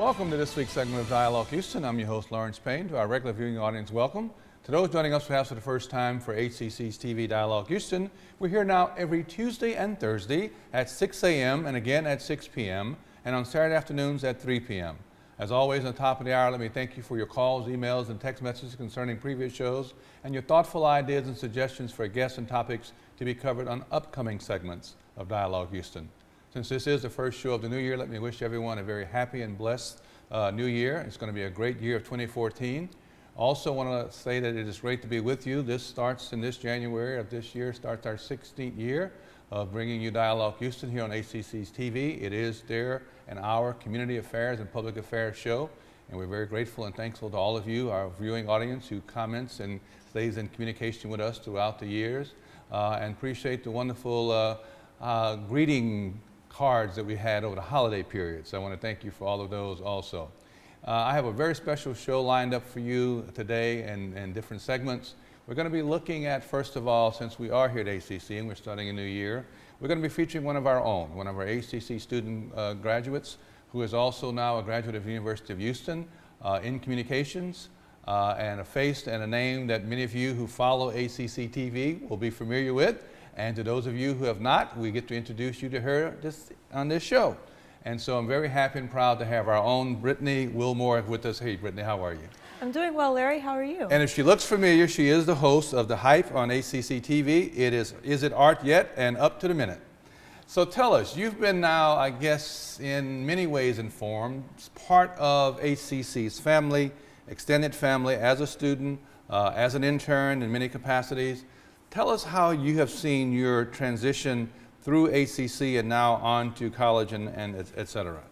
Welcome to this week's segment of Dialogue Houston. I'm your host, Laurence Payne. To our regular viewing audience, welcome. To those joining us perhaps for the first time for HCC's TV Dialogue Houston, we're here now every Tuesday and Thursday at 6 a.m. and again at 6 p.m. and on Saturday afternoons at 3 p.m. As always, on the top of the hour, let me thank you for your calls, emails, and text messages concerning previous shows and your thoughtful ideas and suggestions for guests and topics to be covered on upcoming segments of Dialogue Houston. Since this is the first show of the new year, let me wish everyone a very happy and blessed new year. It's going to be a great year of 2014. Also want to say that it is great to be with you. This starts in this January of this year, starts our 16th year of bringing you Dialogue Houston here on HCC's TV. It is their and our community affairs and public affairs show, and we're very grateful and thankful to all of you, our viewing audience, who comments and stays in communication with us throughout the years, and appreciate the wonderful greeting cards that we had over the holiday period. So I want to thank you for all of those also. I have a very special show lined up for you today and different segments. We're going to be looking at, first of all, since we are here at ACC and we're starting a new year, we're going to be featuring one of our own, one of our ACC student graduates, who is also now a graduate of the University of Houston in communications, and a face and a name that many of you who follow HCCTV will be familiar with. And to those of you who have not, we get to introduce you to her on this show. And so I'm very happy and proud to have our own Brittany Wilmore with us. Hey, Brittany, how are you? I'm doing well, Larry. How are you? And if she looks familiar, she is the host of The Hype on HCCTV. It is It Art Yet? And Up to the Minute. So tell us, you've been now, I guess, in many ways informed, part of HCC's family, extended family, as a student, as an intern in many capacities. Tell us how you have seen your transition through HCC and now on to college and et cetera.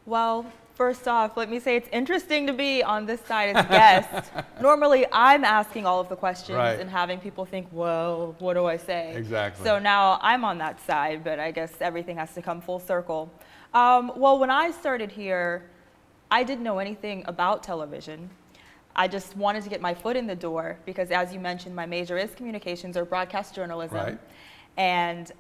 Well, first off, let me say it's interesting to be on this side as a guest. Normally, I'm asking all of the questions and having people think, well, what do I say? Exactly. So now I'm on that side, but I guess everything has to come full circle. Well, when I started here, I didn't know anything about television. I just wanted to get my foot in the door because, as you mentioned, my major is communications or broadcast journalism. Right. And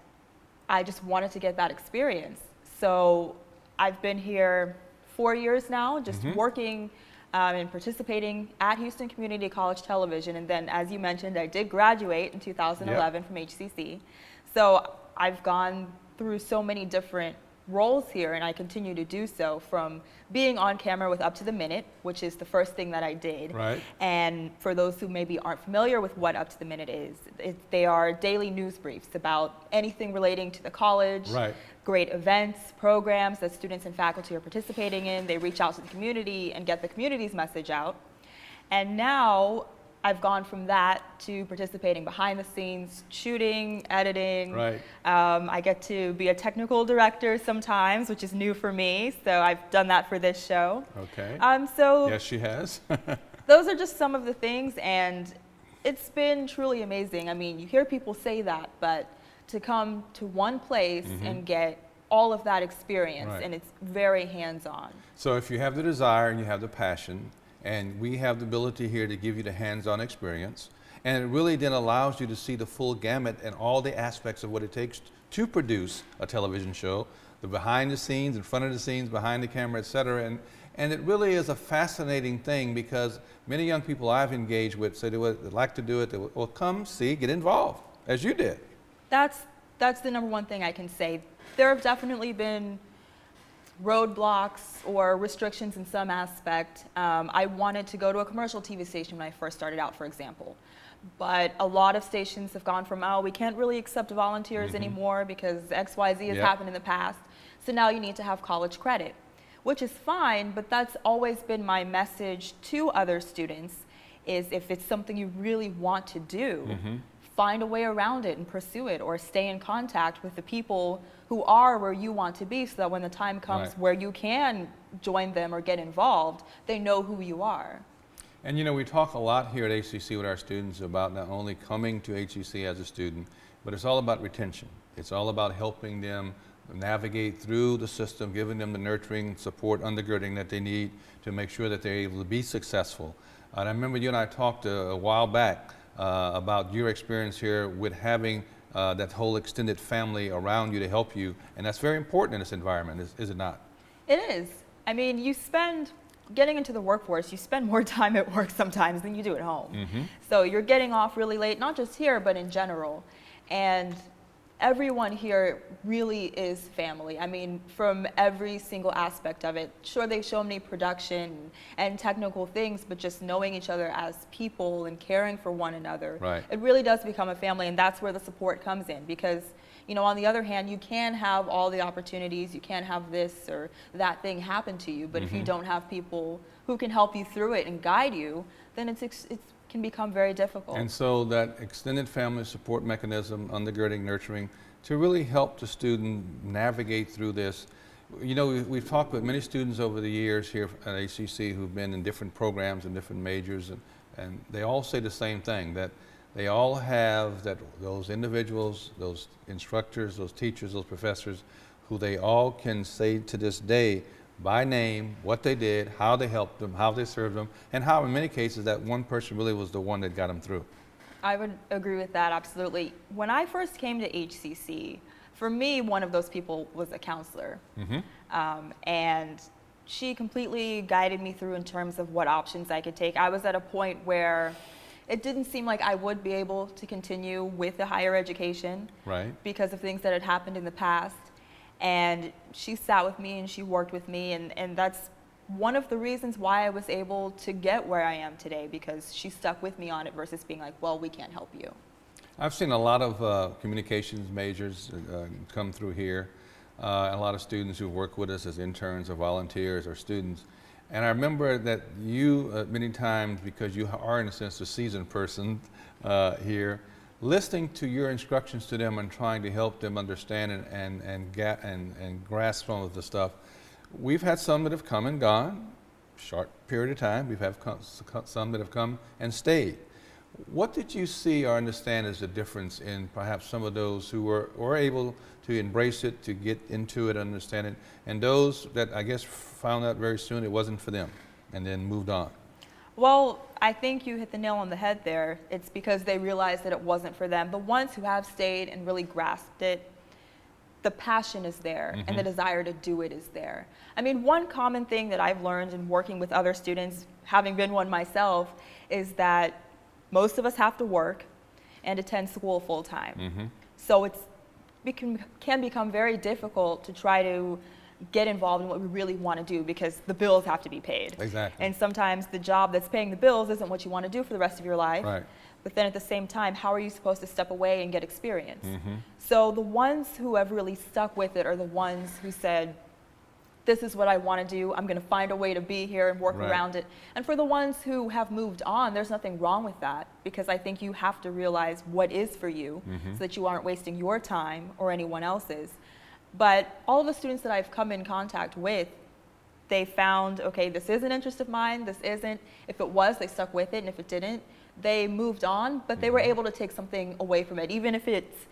I just wanted to get that experience. So I've been here 4 years now, just working and participating at Houston Community College Television. And then, as you mentioned, I did graduate in 2011 from HCC. So I've gone through so many different roles here, and I continue to do so, from being on camera with Up to the Minute, which is the first thing that I did. Right. And for those who maybe aren't familiar with what Up to the Minute is, they are daily news briefs about anything relating to the college, great events, programs that students and faculty are participating in. They reach out to the community and get the community's message out. And now I've gone from that to participating behind the scenes, shooting, editing. Right. I get to be a technical director sometimes, which is new for me. So I've done that for this show. Okay. So yes, she has. those are just some of the things, and it's been truly amazing. I mean, you hear people say that, but to come to one place and get all of that experience, and it's very hands-on. So if you have the desire and you have the passion, and we have the ability here to give you the hands-on experience, and it really then allows you to see the full gamut and all the aspects of what it takes to produce a television show, the behind the scenes, in front of the scenes, behind the camera, et cetera. And it really is a fascinating thing because many young people I've engaged with say they would like to do it. They would, well, come see, get involved, as you did. That's the number one thing I can say. There have definitely been roadblocks or restrictions in some aspect. I wanted to go to a commercial TV station when I first started out, for example. But a lot of stations have gone from, oh, we can't really accept volunteers anymore because XYZ has happened in the past. So now you need to have college credit, which is fine, but that's always been my message to other students, is if it's something you really want to do, find a way around it and pursue it, or stay in contact with the people who are where you want to be, so that when the time comes where you can join them or get involved, they know who you are. And you know, we talk a lot here at HCC with our students about not only coming to HCC as a student, but it's all about retention. It's all about helping them navigate through the system, giving them the nurturing, support, undergirding that they need to make sure that they're able to be successful. And I remember you and I talked a while back about your experience here with having that whole extended family around you to help you, and that's very important in this environment, is it not? It is. I mean, getting into the workforce, you spend more time at work sometimes than you do at home. So you're getting off really late, not just here, but in general. And everyone here really is family. I mean, from every single aspect of it. Sure, they show me production and technical things, but just knowing each other as people and caring for one another, Right. it really does become a family, and that's where the support comes in. Because, you know, on the other hand, you can have all the opportunities, you can have this or that thing happen to you, but if you don't have people who can help you through it and guide you, then it can become very difficult. And so that extended family support mechanism, undergirding, nurturing, to really help the student navigate through this. You know, we've talked with many students over the years here at HCC who've been in different programs and different majors, and they all say the same thing, that they all have those individuals, those instructors, those teachers, those professors, who they all can say to this day by name what they did, how they helped them, how they served them, and how in many cases that one person really was the one that got them through. I would agree with that, absolutely. When I first came to HCC, for me, one of those people was a counselor. And she completely guided me through in terms of what options I could take. I was at a point where it didn't seem like I would be able to continue with the higher education, Right. because of things that had happened in the past. And she sat with me and she worked with me, and that's one of the reasons why I was able to get where I am today, because she stuck with me on it versus being like, well, we can't help you. I've seen a lot of communications majors come through here, a lot of students who work with us as interns or volunteers or students. And I remember that you, many times, because you are in a sense a seasoned person here, listening to your instructions to them and trying to help them understand and grasp some of the stuff. We've had some that have come and gone, short period of time. We've had some that have come and stayed. What did you see or understand as the difference in perhaps some of those who were able to embrace it, to get into it, understand it, and those that I guess found out very soon it wasn't for them and then moved on? Well, I think you hit the nail on the head there. It's because they realized that it wasn't for them. The ones who have stayed and really grasped it, the passion is there and the desire to do it is there. I mean, one common thing that I've learned in working with other students, having been one myself, is that most of us have to work and attend school full time. So it can become very difficult to try to get involved in what we really want to do, because the bills have to be paid. Exactly. And sometimes the job that's paying the bills isn't what you want to do for the rest of your life. Right. But then at the same time, how are you supposed to step away and get experience? So the ones who have really stuck with it are the ones who said, this is what I want to do. I'm going to find a way to be here and work Right. around it. And for the ones who have moved on, there's nothing wrong with that, because I think you have to realize what is for you so that you aren't wasting your time or anyone else's. But all of the students that I've come in contact with, they found, okay, this is an interest of mine, this isn't. If it was, they stuck with it, and if it didn't, they moved on, but they were able to take something away from it, even if it's,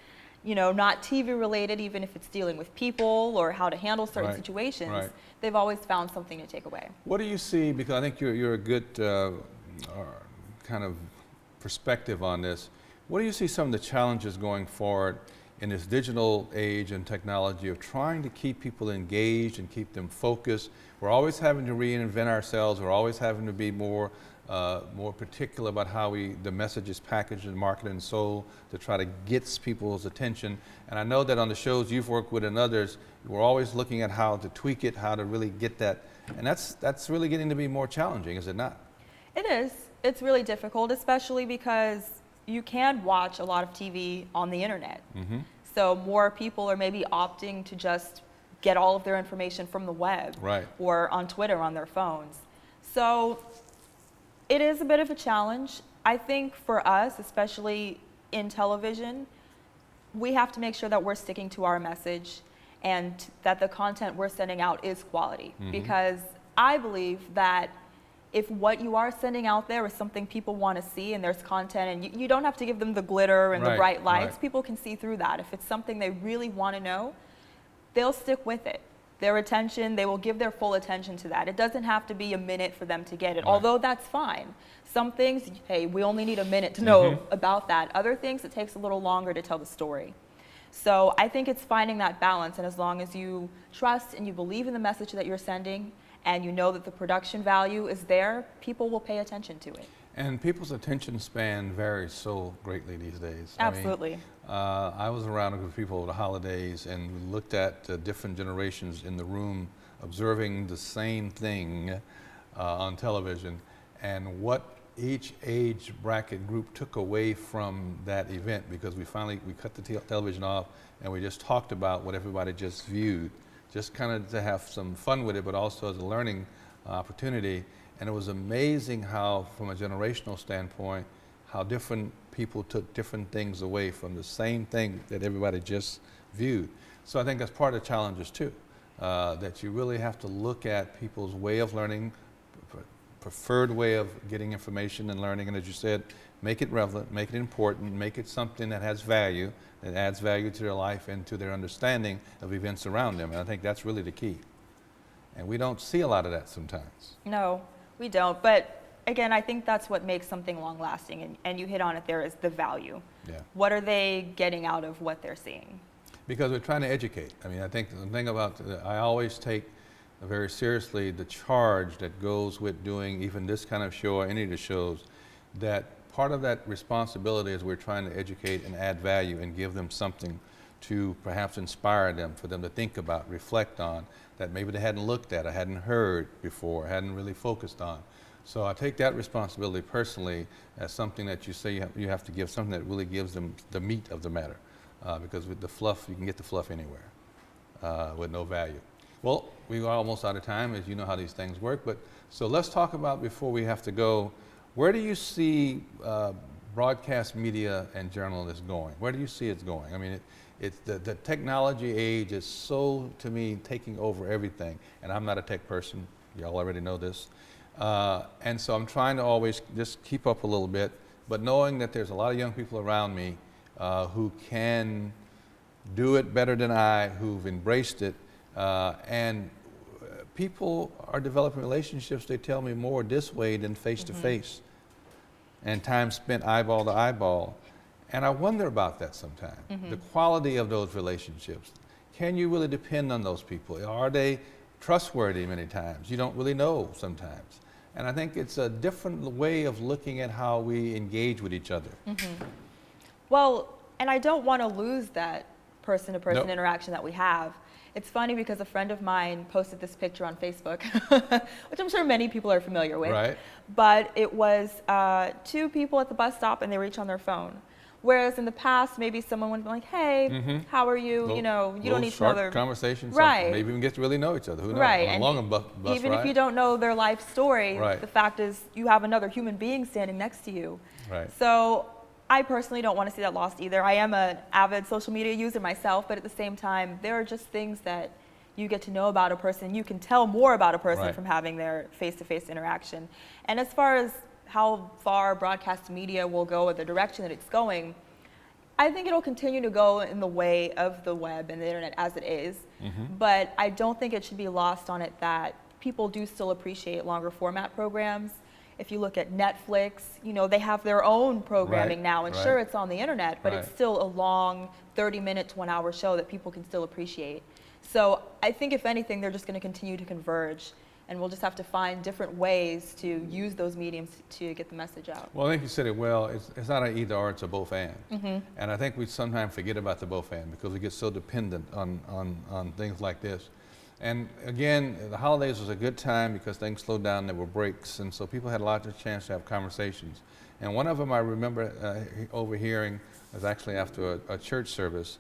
you know, not TV related, even if it's dealing with people or how to handle certain Right, situations. right. They've always found something to take away. What do you see, because I think you're a good kind of perspective on this, what do you see some of the challenges going forward in this digital age and technology of trying to keep people engaged and keep them focused? We're always having to reinvent ourselves. We're always having to be more particular about how the message is packaged and marketed and sold to try to get people's attention. And I know that on the shows you've worked with and others, we're always looking at how to tweak it, how to really get that. And that's really getting to be more challenging, is it not? It is. It's really difficult, especially because you can watch a lot of TV on the internet. So more people are maybe opting to just get all of their information from the web, Right. or on Twitter on their phones. So it is a bit of a challenge. I think for us, especially in television, we have to make sure that we're sticking to our message and that the content we're sending out is quality. Because I believe that if what you are sending out there is something people want to see and there's content, and you don't have to give them the glitter and the Right, bright lights, right. people can see through that. If it's something they really want to know, they'll stick with it. Their attention, they will give their full attention to that. It doesn't have to be a minute for them to get it, Right. although that's fine. Some things, hey, we only need a minute to know about that. Other things, it takes a little longer to tell the story. So I think it's finding that balance, and as long as you trust and you believe in the message that you're sending and you know that the production value is there, people will pay attention to it. And people's attention span varies so greatly these days. Absolutely. I was around a group of people over the holidays, and we looked at different generations in the room observing the same thing on television, and what each age bracket group took away from that event, because we cut the television off and we just talked about what everybody just viewed, just kind of to have some fun with it, but also as a learning opportunity. And it was amazing how, from a generational standpoint, how different people took different things away from the same thing that everybody just viewed. So I think that's part of the challenges too, that you really have to look at people's way of learning, preferred way of getting information and learning, and as you said, make it relevant, make it important, make it something that has value, that adds value to their life and to their understanding of events around them. And I think that's really the key. And we don't see a lot of that sometimes. No, we don't. But again, I think that's what makes something long lasting. And you hit on it there, is the value. Yeah. What are they getting out of what they're seeing? Because we're trying to educate. I mean, I think the thing about, I always take very seriously the charge that goes with doing even this kind of show or any of the shows, that part of that responsibility is we're trying to educate and add value and give them something to perhaps inspire them, for them to think about, reflect on, that maybe they hadn't looked at or hadn't heard before, hadn't really focused on. So I take that responsibility personally as something that you say you have to give, something that really gives them the meat of the matter. Because with the fluff, you can get the fluff anywhere with no value. Well, we are almost out of time, as you know how these things work. But so let's talk about, before we have to go, where do you see broadcast media and journalists going? Where do you see it going? I mean, it's the technology age is so, to me, taking over everything. And I'm not a tech person. Y'all already know this. And so I'm trying to always just keep up a little bit, but knowing that there's a lot of young people around me who can do it better than I, who've embraced it. And people are developing relationships, they tell me, more this way than face to face, and time spent eyeball to eyeball. And I wonder about that sometimes. The quality of those relationships. Can you really depend on those people? Are they trustworthy many times? You don't really know sometimes. And I think it's a different way of looking at how we engage with each other. Well, and I don't want to lose that person-to-person interaction that we have. It's funny because a friend of mine posted this picture on Facebook, which I'm sure many people are familiar with. Right. But it was two people at the bus stop, and they were each on their phone. Whereas in the past, maybe someone would be like, "Hey, how are you? You know, you don't need to know their conversation. Right. Maybe even get to really know each other. Who knows? Right. On a long bus even ride. if you don't know their life story, Right. the fact is you have another human being standing next to you. Right. So I personally don't want to see that lost either. I am an avid social media user myself, but at the same time, there are just things that you get to know about a person. You can tell more about a person from having their face-to-face interaction. And as far as how far broadcast media will go or the direction that it's going, I think it'll continue to go in the way of the web and the internet as it is. But I don't think it should be lost on it that people do still appreciate longer format programs. If you look at Netflix, you know, they have their own programming now, and sure, it's on the internet, but it's still a long 30-minute to 1 hour show that people can still appreciate. So I think if anything, they're just going to continue to converge, and we'll just have to find different ways to use those mediums to get the message out. Well, I think you said it well. It's not an either or, it's a both and. And I think we sometimes forget about the both and because we get so dependent on things like this. And again, the holidays was a good time because things slowed down, there were breaks, and so people had a lot of chance to have conversations. And one of them I remember overhearing was actually after a church service,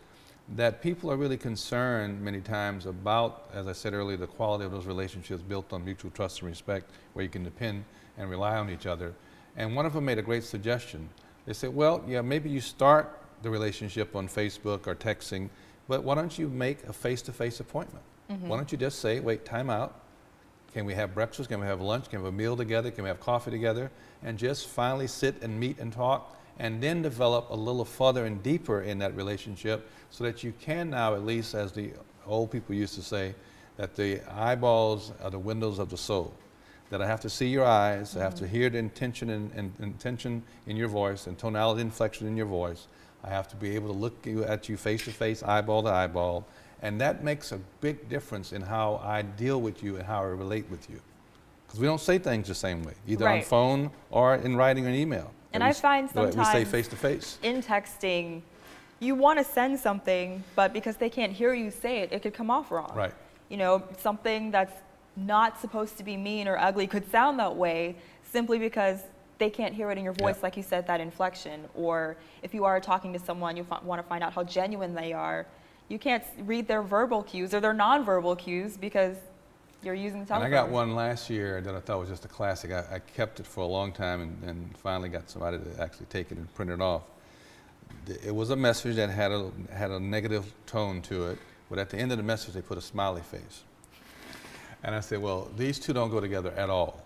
that people are really concerned many times about, as I said earlier, the quality of those relationships built on mutual trust and respect, where you can depend and rely on each other. And one of them made a great suggestion. They said, well, yeah, maybe you start the relationship on Facebook or texting, but why don't you make a face-to-face appointment? Why don't you just say, wait, time out. Can we have breakfast? Can we have lunch? Can we have a meal together? Can we have coffee together? And just finally sit and meet and talk, and then develop a little further and deeper in that relationship so that you can now, at least as the old people used to say, that the eyeballs are the windows of the soul. That I have to see your eyes, I have to hear the intention and intention in your voice and tonality inflection in your voice. I have to be able to look at you face to face, eyeball to eyeball, And that makes a big difference in how I deal with you and how I relate with you. Because we don't say things the same way, either on Right. phone or in writing or email. And That I we find we say sometimes face to face. in texting, you want to send something, but because they can't hear you say it, it could come off wrong. Right. You know, something that's not supposed to be mean or ugly could sound that way simply because they can't hear it in your voice, Yeah. like you said, that inflection. Or if you are talking to someone, you want to find out how genuine they are. You can't read their verbal cues or their nonverbal cues because you're using the And telephone. I got one last year that I thought was just a classic. I kept it for a long time and finally got somebody to actually take it and print it off. It was a message that had a negative tone to it, but at the end of the message they put a smiley face. And I said, well, these two don't go together at all.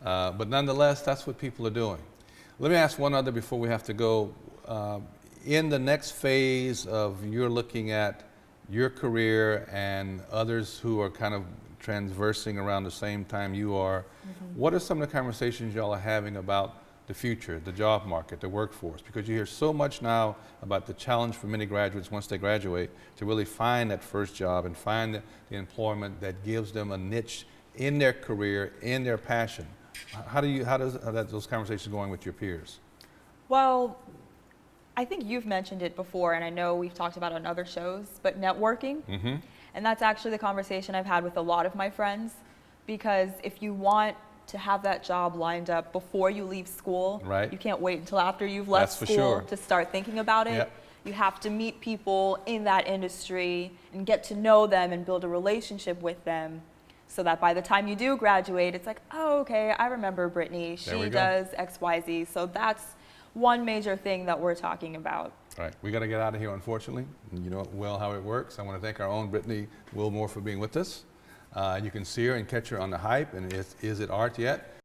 But nonetheless, that's what people are doing. Let me ask one other before we have to go. In the next phase of you're looking at your career and others who are kind of transversing around the same time you are, what are some of the conversations y'all are having about the future, the job market, the workforce? Because you hear so much now about the challenge for many graduates once they graduate to really find that first job and find the employment that gives them a niche in their career, in their passion. How does those conversations going with your peers? Well, I think you've mentioned it before, and I know we've talked about it on other shows, but networking. Mm-hmm. And that's actually the conversation I've had with a lot of my friends, because if you want to have that job lined up before you leave school, Right. you can't wait until after you've left That's for school sure. to start thinking about it. Yep. You have to meet people in that industry and get to know them and build a relationship with them so that by the time you do graduate, it's like, oh, okay, I remember Brittany. There we She go. does X, Y, Z. So that's one major thing that we're talking about. All right, we got to get out of here, unfortunately. You know well how it works. I want to thank our own Brittany Wilmore for being with us. You can see her and catch her on The Hype and Is It Art Yet?